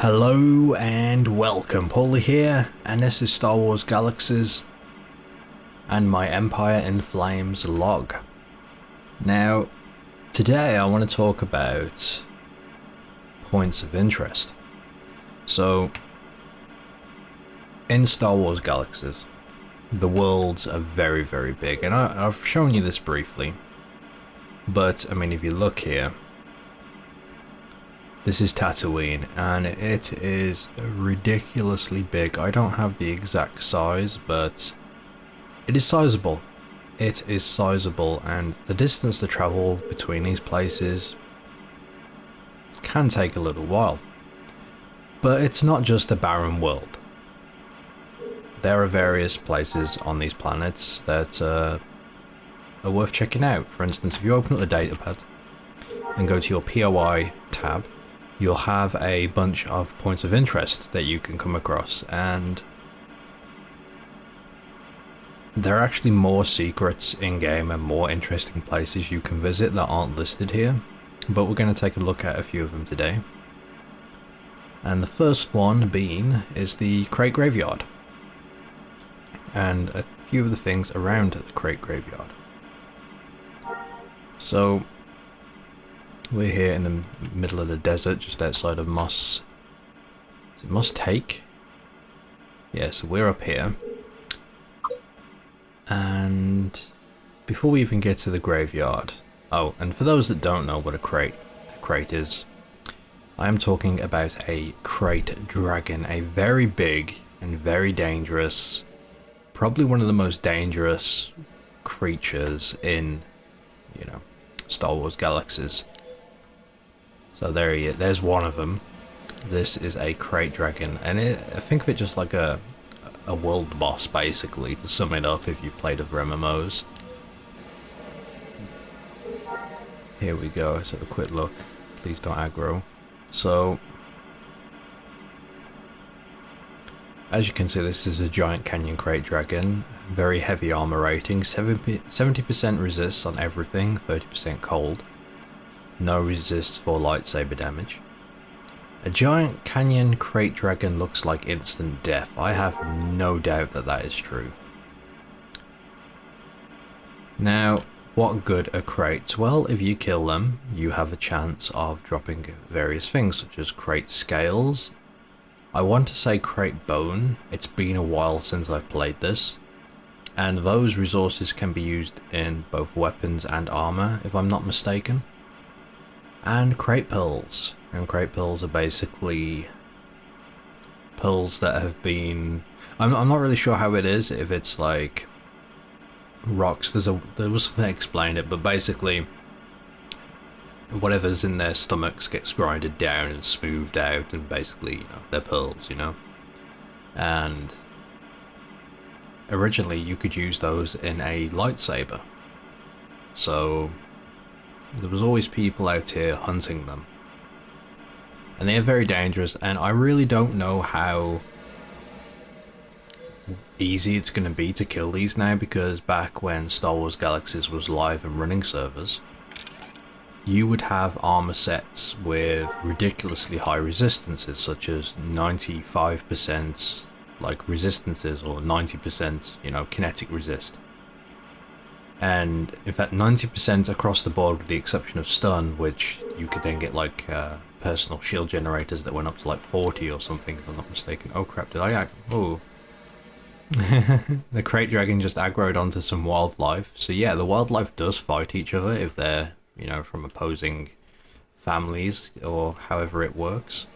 Hello and welcome, Pauleh here, and this is Star Wars Galaxies and my Empire in Flames log. Now, today I want to talk about points of interest. So, in Star Wars Galaxies, the worlds are very, very big, and I've shown you this briefly, but I mean, if you look here, this is Tatooine, and it is ridiculously big. I don't have the exact size, but it is sizable. It is sizable, and the distance to travel between these places can take a little while. But it's not just a barren world. There are various places on these planets that are worth checking out. For instance, if you open up the datapad and go to your POI tab, you'll have a bunch of points of interest that you can come across, and there are actually more secrets in game and more interesting places you can visit that aren't listed here, but we're going to take a look at a few of them today. And the first one being is the Krayt Graveyard, and a few of the things around the Krayt Graveyard. So we're here in the middle of the desert, just outside of Moss. Is it Moss Take? Yeah, so we're up here. And before we even get to the graveyard... Oh, and for those that don't know what a crate is, I am talking about a Krayt Dragon, a very big and very dangerous, probably one of the most dangerous creatures in, Star Wars Galaxies. So there he is. There's one of them. This is a Krayt Dragon, and I think of it just like a world boss, basically, to sum it up if you played other MMOs. Here we go. Let's have a quick look. Please don't aggro. So, as you can see, this is a giant canyon Krayt Dragon. Very heavy armor rating. 70% resists on everything. 30% cold. No resist for lightsaber damage. A giant canyon Krayt Dragon looks like instant death. I have no doubt that that is true. Now, what good are crates? Well, if you kill them, you have a chance of dropping various things, such as Krayt Scales. I want to say Krayt Bone. It's been a while since I've played this. And those resources can be used in both weapons and armor, if I'm not mistaken. And Krayt Pearls. And Krayt Pearls are basically pearls that have been... I'm not really sure how it is, if it's like rocks. There was something that explained it, but basically whatever's in their stomachs gets grinded down and smoothed out, and basically, they're pearls, And originally you could use those in a lightsaber. So there was always people out here hunting them. And they are very dangerous, and I really don't know how easy it's going to be to kill these now, because back when Star Wars Galaxies was live and running servers, you would have armor sets with ridiculously high resistances, such as 95% like resistances, or 90% kinetic resist. And in fact 90% across the board, with the exception of stun, which you could then get like personal shield generators that went up to like 40 or something, if I'm not mistaken. Oh crap, did I oh. The Krayt Dragon just aggroed onto some wildlife. So yeah, the wildlife does fight each other if they're, from opposing families, or however it works.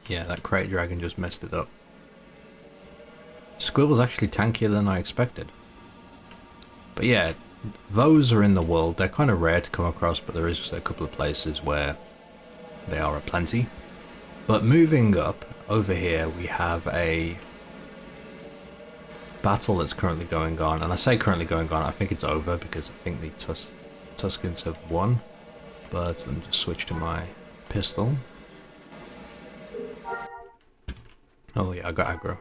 Yeah, that Krayt Dragon just messed it up. Squibble's actually tankier than I expected. But yeah, those are in the world. They're kind of rare to come across, but there is a couple of places where they are aplenty. But moving up, over here we have a battle that's currently going on. And I say currently going on, I think it's over, because I think the Tuscans have won. But let me just switch to my pistol. Oh yeah, I got aggro.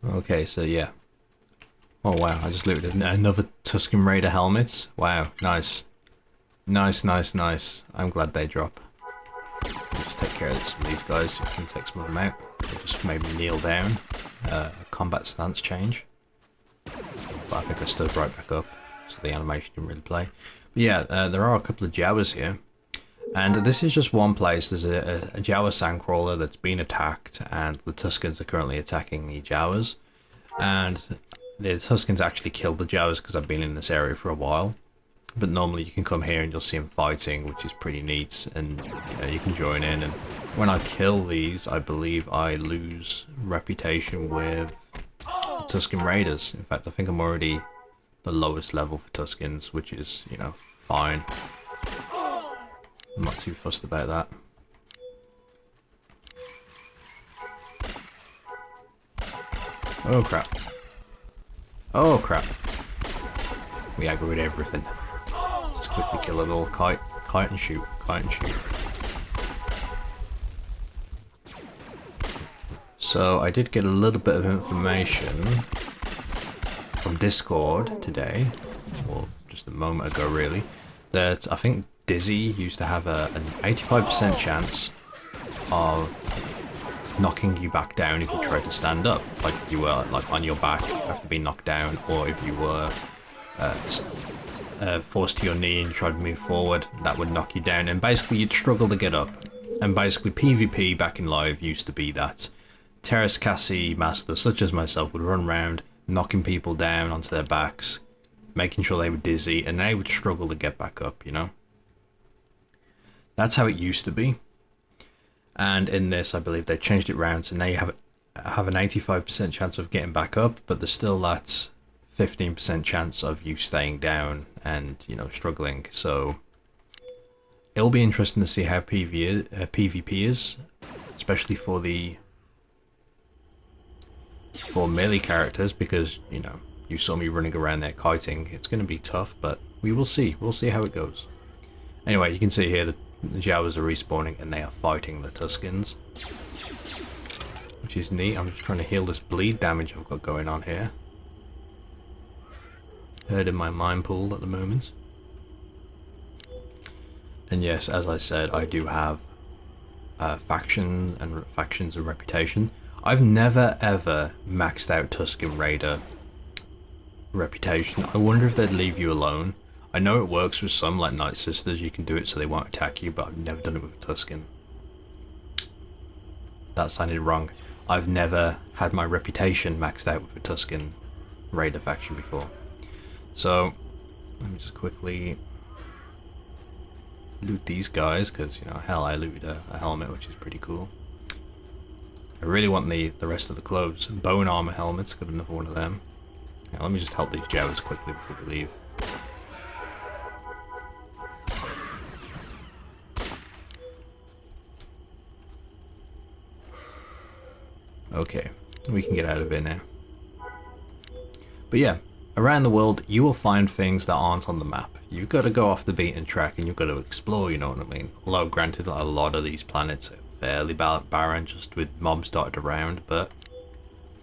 Okay, so yeah. Oh wow, I just looted another Tuscan Raider helmets. Wow, nice. Nice, nice, nice. I'm glad they drop. I'll just take care of some of these guys so we can take some of them out. They just made me kneel down. Combat stance change. But I think I stood right back up, so the animation didn't really play. But yeah, there are a couple of Jawas here. And this is just one place. There's a Jawa sandcrawler that's been attacked, and the Tuscans are currently attacking the Jawas. And the Tuscans actually killed the Jawas because I've been in this area for a while. But normally you can come here and you'll see them fighting, which is pretty neat, and you can join in. And when I kill these, I believe I lose reputation with Tuscan Raiders. In fact, I think I'm already the lowest level for Tuscans, which is, you know, fine. I'm not too fussed about that. Oh crap. Oh crap. We aggroed everything. Just quickly kill a little kite. Kite and shoot. Kite and shoot. So I did get a little bit of information from Discord today, or just a moment ago really, that I think Dizzy used to have an 85% chance of knocking you back down if you tried to stand up, like if you were like on your back after being knocked down, or if you were forced to your knee and tried to move forward, that would knock you down, and basically you'd struggle to get up. And basically PvP back in live used to be that Terrace Cassie masters such as myself would run around knocking people down onto their backs, making sure they were dizzy, and they would struggle to get back up, you know. That's how it used to be. And in this, I believe they changed it round, so now you have an 85% chance of getting back up, but there's still that 15% chance of you staying down and, you know, struggling. So it'll be interesting to see how PvP is, especially for melee characters, because, you know, you saw me running around there kiting. It's going to be tough, but we will see. We'll see how it goes. Anyway, you can see here that the Jawas are respawning and they are fighting the Tuscans, which is neat. I'm just trying to heal this bleed damage I've got going on here. Hurting my mind pool at the moment. And yes, as I said, I do have factions and reputation. I've never ever maxed out Tuscan Raider reputation. I wonder if they'd leave you alone. I know it works with some, like Night Sisters, you can do it so they won't attack you, but I've never done it with a Tuscan. That sounded wrong. I've never had my reputation maxed out with a Tuscan Raider faction before. So, let me just quickly loot these guys, because, you know, hell, I looted a helmet, which is pretty cool. I really want the rest of the clothes. Bone armor helmets, got another one of them. Now, let me just help these Jawas quickly before we leave. Okay, we can get out of here now. But yeah, around the world you will find things that aren't on the map. You've got to go off the beaten track and you've got to explore, you know what I mean? Although granted, a lot of these planets are fairly barren just with mobs dotted around, but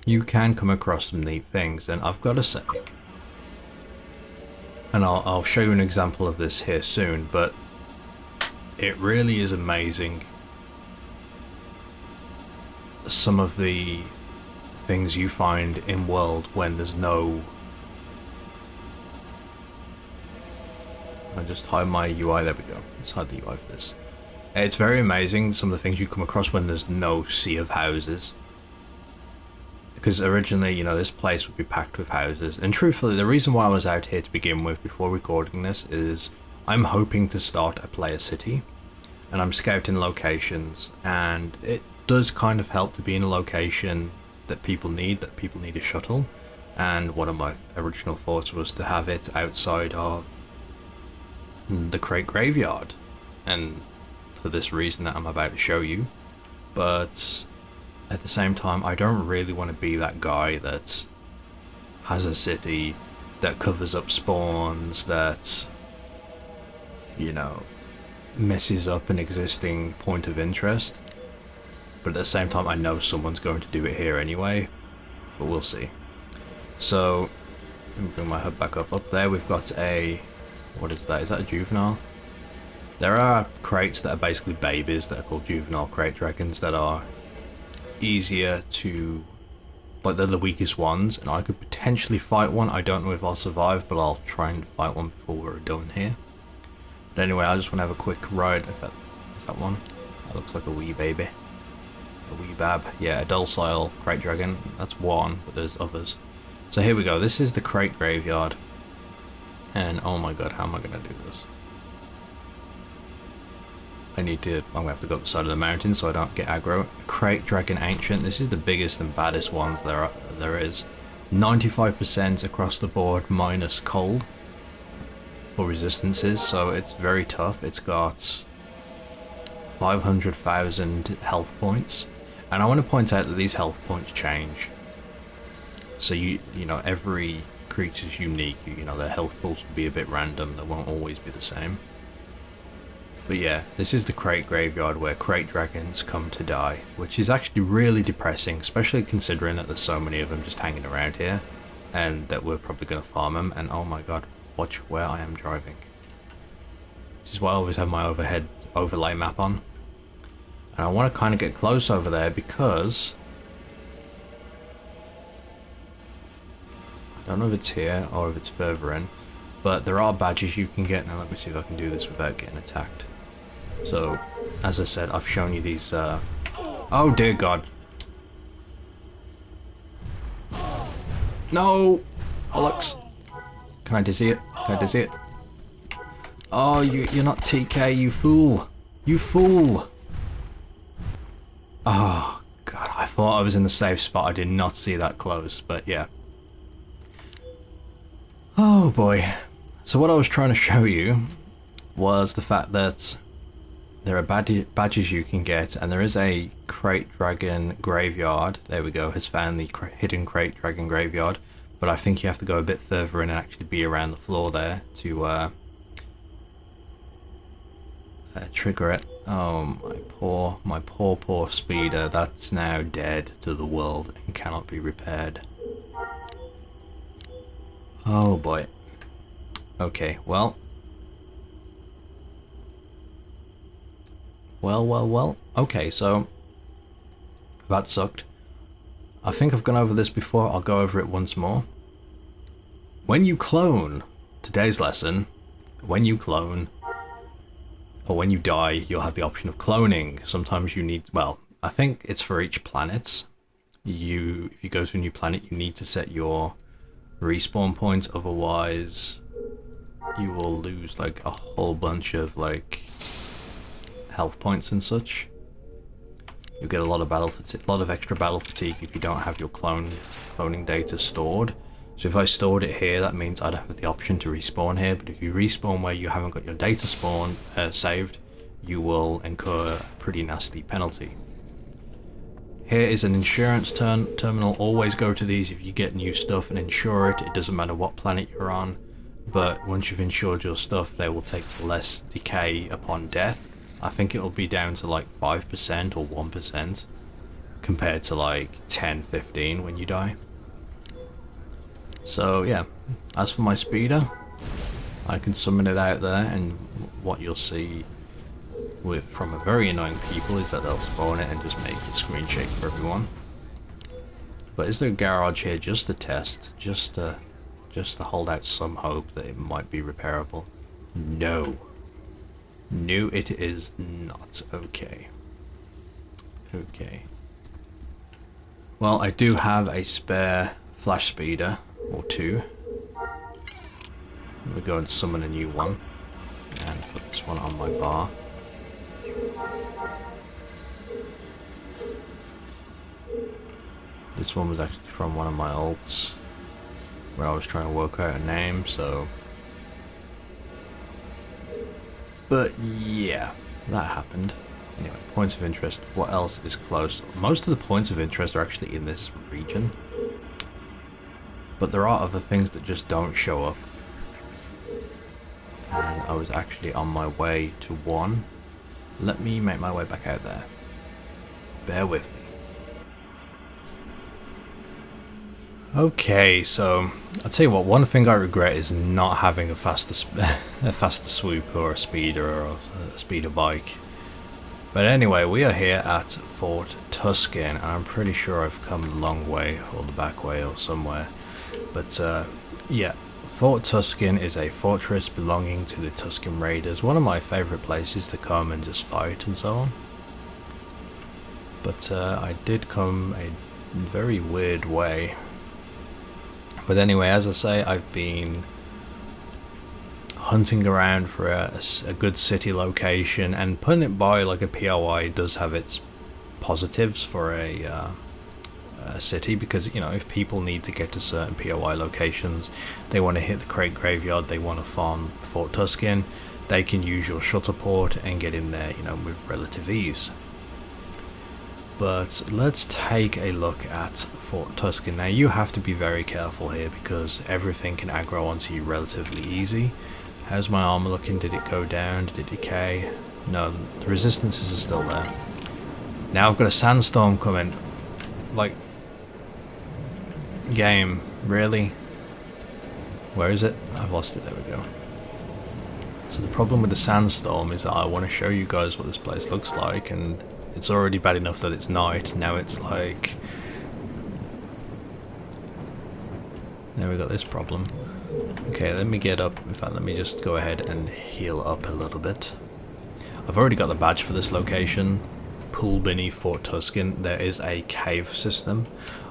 you can come across some neat things. And I've got to say, and I'll show you an example of this here soon, but it really is amazing some of the things you find in world when there's no... I'll just hide my UI, there we go. Let's hide the UI for this. It's very amazing some of the things you come across when there's no sea of houses. Because originally, you know, this place would be packed with houses. And truthfully, the reason why I was out here to begin with before recording this is I'm hoping to start a player city. And I'm scouting locations, and it does kind of help to be in a location that people need a shuttle. And one of my original thoughts was to have it outside of the Krayt Graveyard, and for this reason that I'm about to show you. But at the same time, I don't really want to be that guy that has a city that covers up spawns, that, you know, messes up an existing point of interest. But at the same time, I know someone's going to do it here anyway, but we'll see. So Let me bring my HUD back up. Up there we've got a... What is that? Is that a juvenile? There are crates that are basically babies that are called juvenile Krayt dragons that are easier to... Like, they're the weakest ones, and I could potentially fight one. I don't know if I'll survive, but I'll try and fight one before we're done here. But anyway, I just want to have a quick ride. Is that one? That looks like a wee baby. A wee bab. Yeah, a docile Krayt dragon. That's one, but there's others. So here we go. This is the Krayt Graveyard. And oh my god, how am I going to do this? I'm going to have to go up the side of the mountain so I don't get aggro. Krayt Dragon Ancient. This is the biggest and baddest ones there is. 95% across the board minus cold for resistances, so it's very tough. It's got 500,000 health points. And I want to point out that these health points change. So you know, every creature's unique. You know, their health pools will be a bit random. They won't always be the same. But yeah, this is the Krayt Graveyard where Krayt dragons come to die, which is actually really depressing, especially considering that there's so many of them just hanging around here, and that we're probably going to farm them. And oh my god, watch where I am driving. This is why I always have my overlay map on. And I want to kind of get close over there because... I don't know if it's here or if it's further in, but there are badges you can get. Now let me see if I can do this without getting attacked. So, as I said, I've shown you these, oh dear god. No! Bollocks. Can I dizzy it? Can I dizzy it? Oh, you're not TK, you fool. You fool! Oh, god, I thought I was in the safe spot. I did not see that close, but yeah. Oh boy. So what I was trying to show you was the fact that there are badges you can get, and there is a Krayt Dragon Graveyard. There we go, has found the hidden Krayt Dragon Graveyard, but I think you have to go a bit further in and actually be around the floor there to trigger it. Oh, my poor speeder. That's now dead to the world and cannot be repaired. Oh boy. Okay, well. Okay, so that sucked. I think I've gone over this before. I'll go over it once more. When you clone, today's lesson, when you clone, or when you die, you'll have the option of cloning. Sometimes you need, well, I think it's for each planet. If you go to a new planet, you need to set your respawn points, otherwise you will lose like a whole bunch of like health points and such. You'll get a lot of extra battle fatigue if you don't have your cloning data stored. So if I stored it here, that means I'd have the option to respawn here, but if you respawn where you haven't got your data saved, you will incur a pretty nasty penalty. Here is an insurance terminal. Always go to these if you get new stuff and insure it. It doesn't matter what planet you're on, but once you've insured your stuff, they will take less decay upon death. I think it will be down to like 5% or 1% compared to like 10-15 when you die. So yeah, as for my speeder, I can summon it out there, and what you'll see from a very annoying people is that they'll spawn it and just make the screen shake for everyone. But is there a garage here just to test, just to hold out some hope that it might be repairable? No. No, it is not. Okay. Okay. Well, I do have a spare flash speeder or two. We'll go and summon a new one and put this one on my bar. This one was actually from one of my ults where I was trying to work out a name, so... But yeah, that happened. Anyway, points of interest. What else is close? Most of the points of interest are actually in this region. But there are other things that just don't show up. And I was actually on my way to one. Let me make my way back out there. Bear with me. Okay, so I'll tell you what. One thing I regret is not having a faster swoop or a speeder or a speeder bike. But anyway, we are here at Fort Tuscan, and I'm pretty sure I've come the long way, or the back way, or somewhere. But yeah, Fort Tuscan is a fortress belonging to the Tuscan Raiders. One of my favourite places to come and just fight and so on. But I did come a very weird way. But anyway, as I say, I've been hunting around for a good city location, and putting it by like a POI does have its positives for a city, because you know, if people need to get to certain POI locations, they want to hit the Krayt Graveyard, they want to farm Fort Tuscan, they can use your shuttle port and get in there, you know, with relative ease. But let's take a look at Fort Tuscan. Now you have to be very careful here because everything can aggro onto you relatively easy. How's my armor looking? Did it go down? Did it decay? No, the resistances are still there. Now I've got a sandstorm coming. Like, game, really? Where is it? I've lost it, there we go. So the problem with the sandstorm is that I want to show you guys what this place looks like, and it's already bad enough that it's night. Now it's like... Now we got this problem. Okay, let me get up. In fact, let me just go ahead and heal up a little bit. I've already got the badge for this location. Pool beneath Fort Tuscan. There is a cave system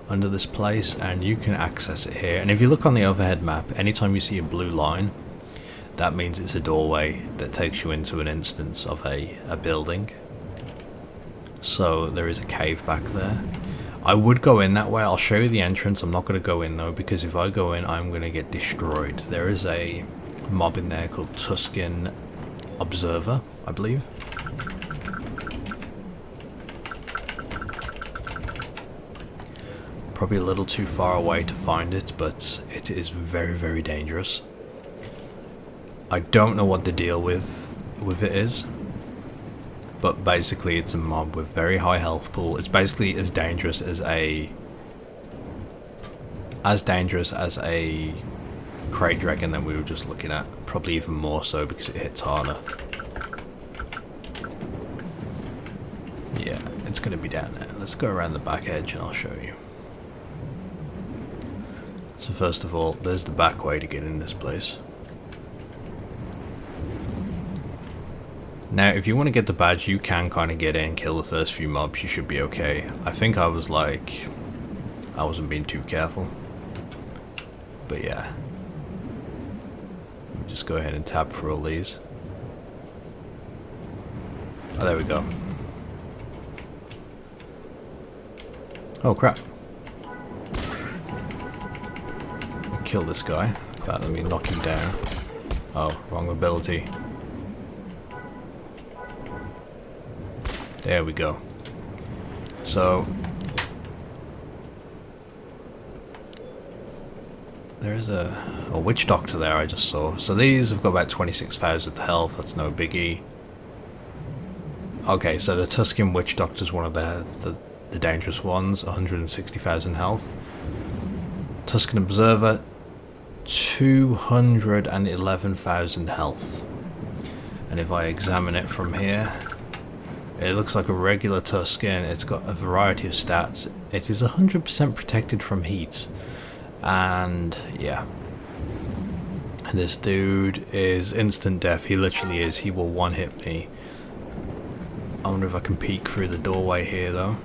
under this place, and you can access it here. And if you look on the overhead map, anytime you see a blue line, that means it's a doorway that takes you into an instance of a building. So there is a cave back there. I would go in that way. I'll show you the entrance. I'm not going to go in though, because if I go in, I'm going to get destroyed. There is a mob in there called Tuscan Observer, I believe. Probably a little too far away to find it, but it is very, very dangerous. I don't know what the deal with it is, but basically it's a mob with very high health pool. It's basically as dangerous as a Krayt Dragon that we were just looking at. Probably even more so because it hits harder. Yeah, it's going to be down there. Let's go around the back edge and I'll show you. So first of all, there's the back way to get in this place. Now, if you want to get the badge, you can kind of get in, kill the first few mobs, you should be okay. I think I was like, I wasn't being too careful. But yeah. Let me just go ahead and tab for all these. Oh, there we go. Oh, crap. Kill this guy. In fact, let me knock him down. Oh, wrong ability. There we go. So there's a witch doctor there I just saw. So these have got about 26,000 health. That's no biggie. Okay, so the Tuscan witch doctor is one of the dangerous ones. 160,000 health. Tuscan observer, 211,000 health. And if I examine it from here, it looks like a regular Tuscan. It's got a variety of stats. It is 100% protected from heat. And yeah. This dude is instant death. He literally is. He will one-hit me. I wonder if I can peek through the doorway here though.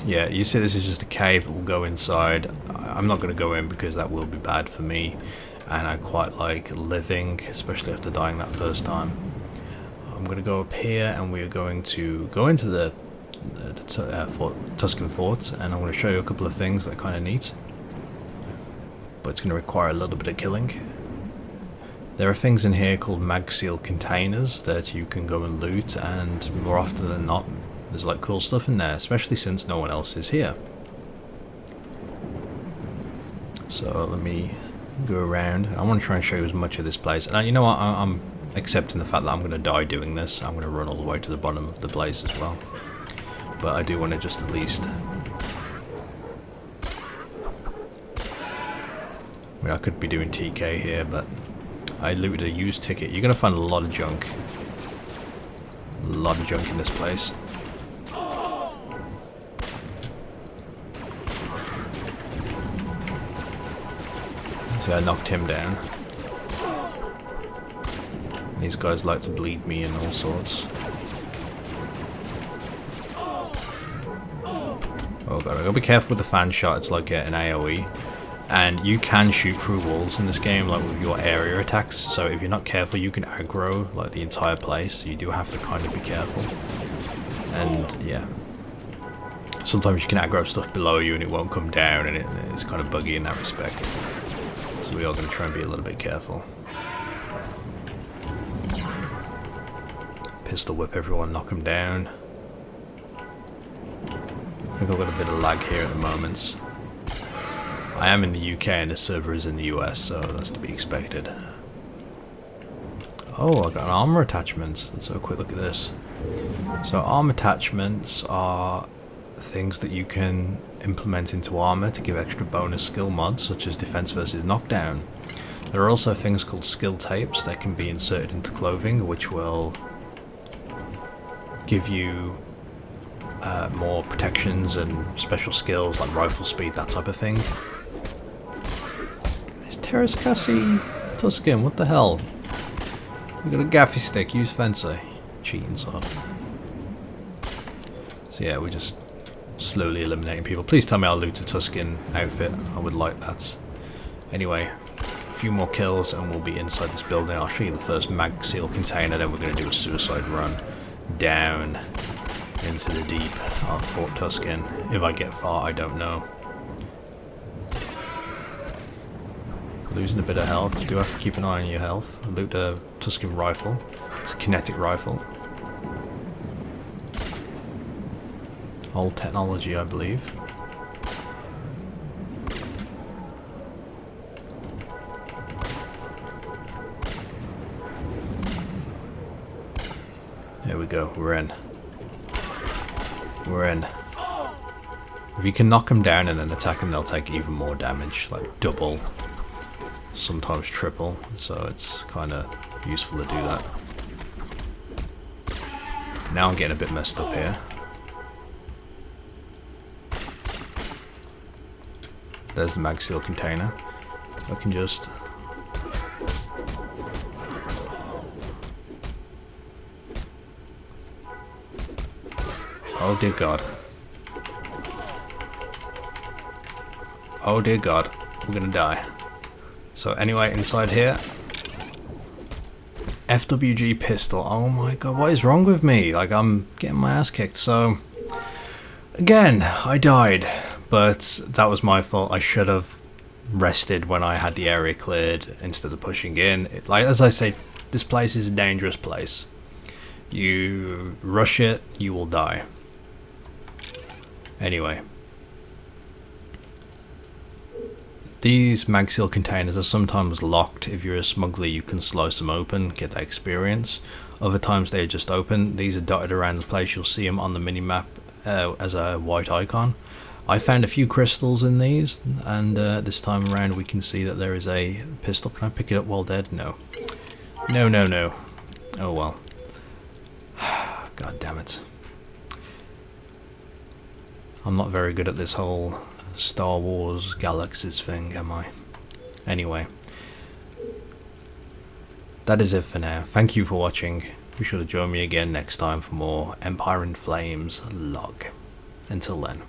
Yeah, you see this is just a cave that will go inside. I'm not going to go in because that will be bad for me. And I quite like living, especially after dying that first time. I'm going to go up here and we're going to go into the Tuscan Fort, and I'm going to show you a couple of things that are kind of neat. But it's going to require a little bit of killing. There are things in here called mag seal containers that you can go and loot, and more often than not there's like cool stuff in there, especially since no one else is here. So let me go around. I want to try and show you as much of this place. And you know what, I'm accepting the fact that I'm going to die doing this. I'm going to run all the way to the bottom of the place as well. But I do want to just at least I mean, I could be doing TK here, but I looted a used ticket. You're going to find a lot of junk. A lot of junk in this place. So I knocked him down. These guys like to bleed me and all sorts. Oh god, I gotta be careful with the fan shot. It's like an AoE. And you can shoot through walls in this game, like with your area attacks. So if you're not careful, you can aggro like the entire place. So you do have to kind of be careful. And yeah, sometimes you can aggro stuff below you and it won't come down, and it's kind of buggy in that respect. So we are going to try and be a little bit careful. Pistol whip everyone, knock them down. I think I've got a bit of lag here at the moment. I am in the UK and the server is in the US, so that's to be expected. Oh, I got an armor attachment. Let's have a quick look at this. So armor attachments are things that you can implement into armor to give extra bonus skill mods, such as defense versus knockdown. There are also things called skill tapes that can be inserted into clothing, which will give you more protections and special skills like rifle speed, that type of thing. This Terrace Cassie Tuscan, what the hell? We got a gaffy stick, use fencer. Cheating sod. So yeah, we're just slowly eliminating people. Please tell me I'll loot a Tuscan outfit. I would like that. Anyway, a few more kills and we'll be inside this building. I'll show you the first mag seal container, then we're going to do a suicide run down into the deep of Fort Tuscan. If I get far, I don't know. Losing a bit of health. Do have to keep an eye on your health. Loot a Tuscan rifle. It's a kinetic rifle. Old technology, I believe. There we go, we're in. We're in. If you can knock them down and then attack them, they'll take even more damage, like double, sometimes triple, so it's kind of useful to do that. Now I'm getting a bit messed up here. There's the mag seal container. I can just... Oh dear god. Oh dear god. We're gonna die. So anyway, inside here... SWG pistol. Oh my god, what is wrong with me? Like, I'm getting my ass kicked. So, again, I died. But that was my fault. I should have rested when I had the area cleared instead of pushing in. Like, as I say, this place is a dangerous place. You rush it, you will die. Anyway. These mag seal containers are sometimes locked. If you're a smuggler, you can slice them open, get that experience. Other times they're just open. These are dotted around the place. You'll see them on the minimap as a white icon. I found a few crystals in these, and this time around we can see that there is a pistol. Can I pick it up while dead? No. No, no, no. Oh well. God damn it. I'm not very good at this whole Star Wars Galaxies thing, am I? Anyway. That is it for now. Thank you for watching. Be sure to join me again next time for more Empire in Flames log. Until then.